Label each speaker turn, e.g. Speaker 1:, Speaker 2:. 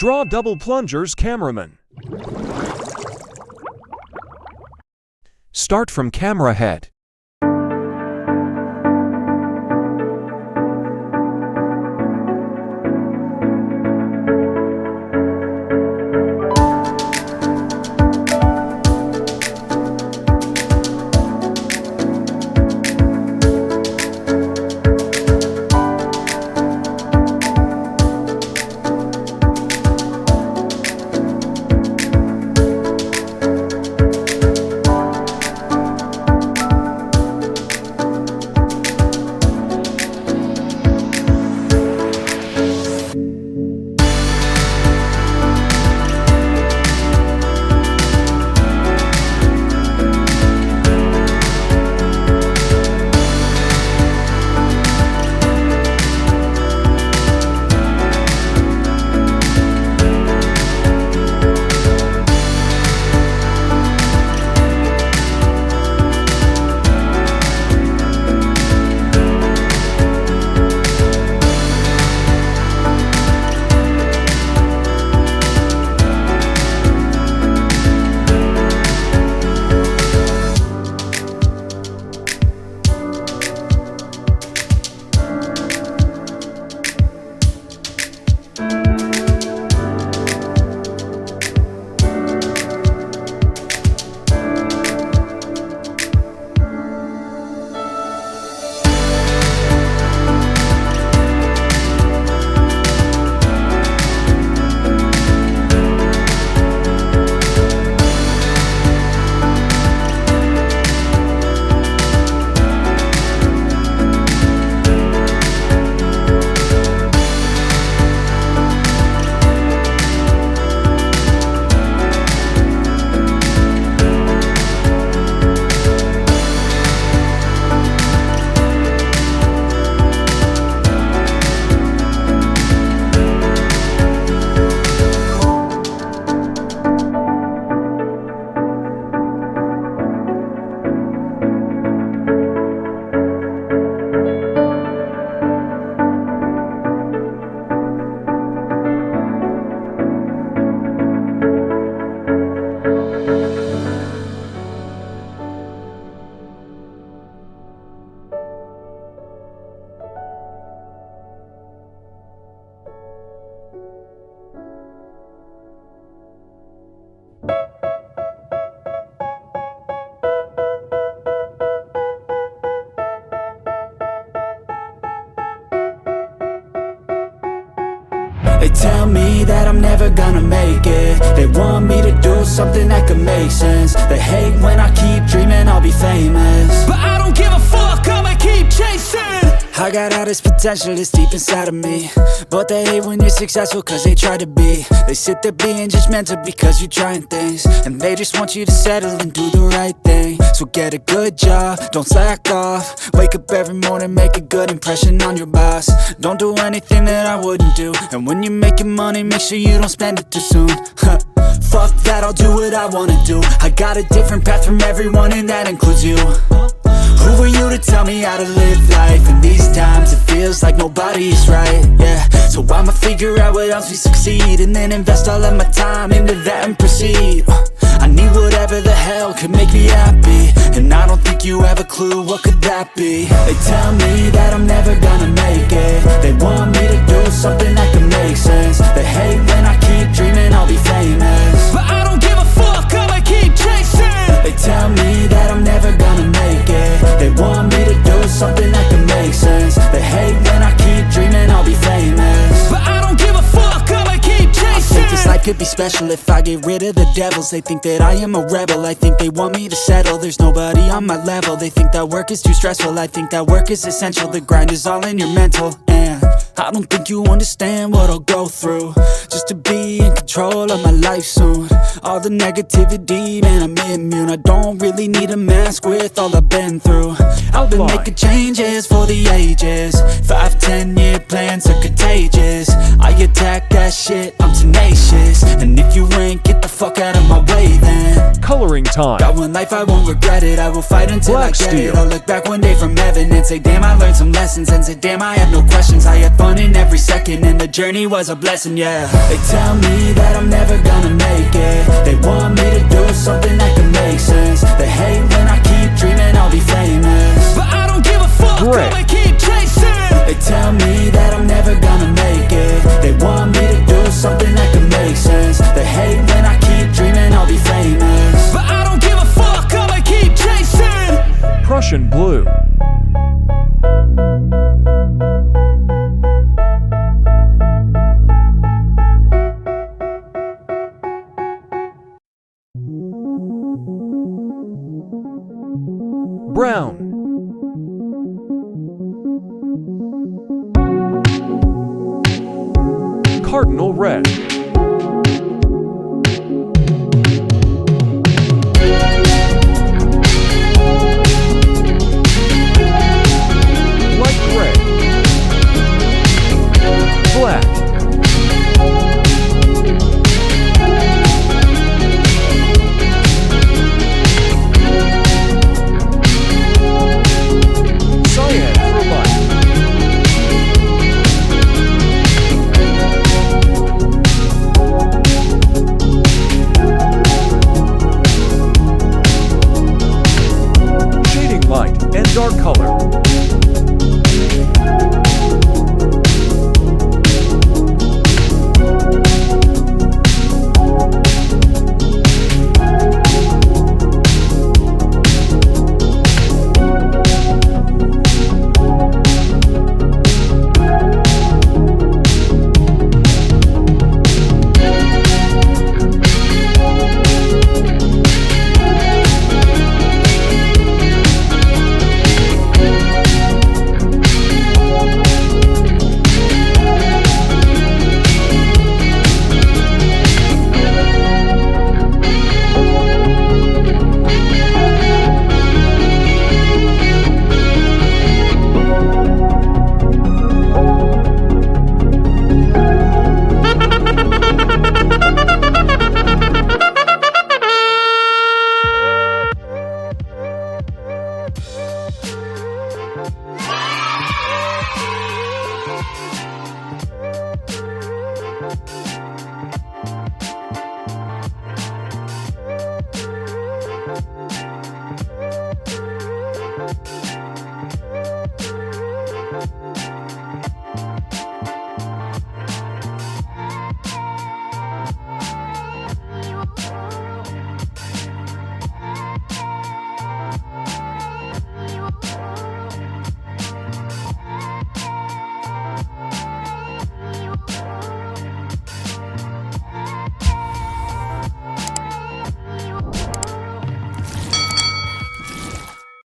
Speaker 1: Draw double plungers cameraman. Start from camera head.
Speaker 2: They tell me that I'm never gonna make it. They want me to do something that could make sense. They hate when I keep dreaming I'll be famous, but I don't give a fuck, I'ma keep chasing. I got all this potential that's deep inside of me, but they hate when you're successful cause they try to be. They sit there being judgmental because you're trying things, and they just want you to settle and do the right thing. So get a good job, don't slack off. Wake up every morning, make a good impression on your boss. Don't do anything that I wouldn't do, and when you're making money, make sure you don't spend it too soon. Fuck that, I'll do what I wanna do. I got a different path from everyone, and that includes you. Who are you to tell me how to live life? In these times it feels like nobody's right, yeah. So I'ma figure out what else we succeed, and then invest all of my time into that and proceed. I need whatever the hell could make me happy, and I don't think you have a clue what could that be. They tell me that I'm never gonna make it. They want me to do something that can make sense. They hate when I keep dreaming I'll be famous, but I don't give a fuck, I'ma keep chasing. They tell me that I'm never gonna make it. They want me to do something that can make sense. They hate when I keep dreaming I'll be famous, but I don't give a fuck, I'ma keep chasing. I think this life could be special if I get rid of the devils. They think that I am a rebel, I think they want me to settle. There's nobody on my level. They think that work is too stressful, I think that work is essential. The grind is all in your mental, and I don't think you understand what I'll go through just to be in control of my life soon. All the negativity, man, I'm immune. I don't really need a mask with all I've been through. I've been making changes for the ages. 5-10 year plans are contagious. I attack that shit, I'm tenacious. And if you ain't, get the fuck out of my way then.
Speaker 1: Coloring Measuring time.
Speaker 2: Got one life, I won't regret it. I will fight until
Speaker 1: Black
Speaker 2: I get
Speaker 1: steel.
Speaker 2: it. I'll look back one day from heaven and say, damn, I learned some lessons. And say, damn, I had no questions. I had fun in every second, and the journey was a blessing, yeah. They tell me that I'm never gonna make it. They want me to do something that can make sense. They hate when I keep dreaming I'll be famous, but I don't give a fuck,
Speaker 1: Great.
Speaker 2: I'ma keep chasing. They tell me that I'm never gonna make it. They want me to do something that can make sense. They hate when I keep dreaming I'll be famous, but I don't give a fuck, I'ma keep chasing.
Speaker 1: Prussian blue. Brown. Cardinal red.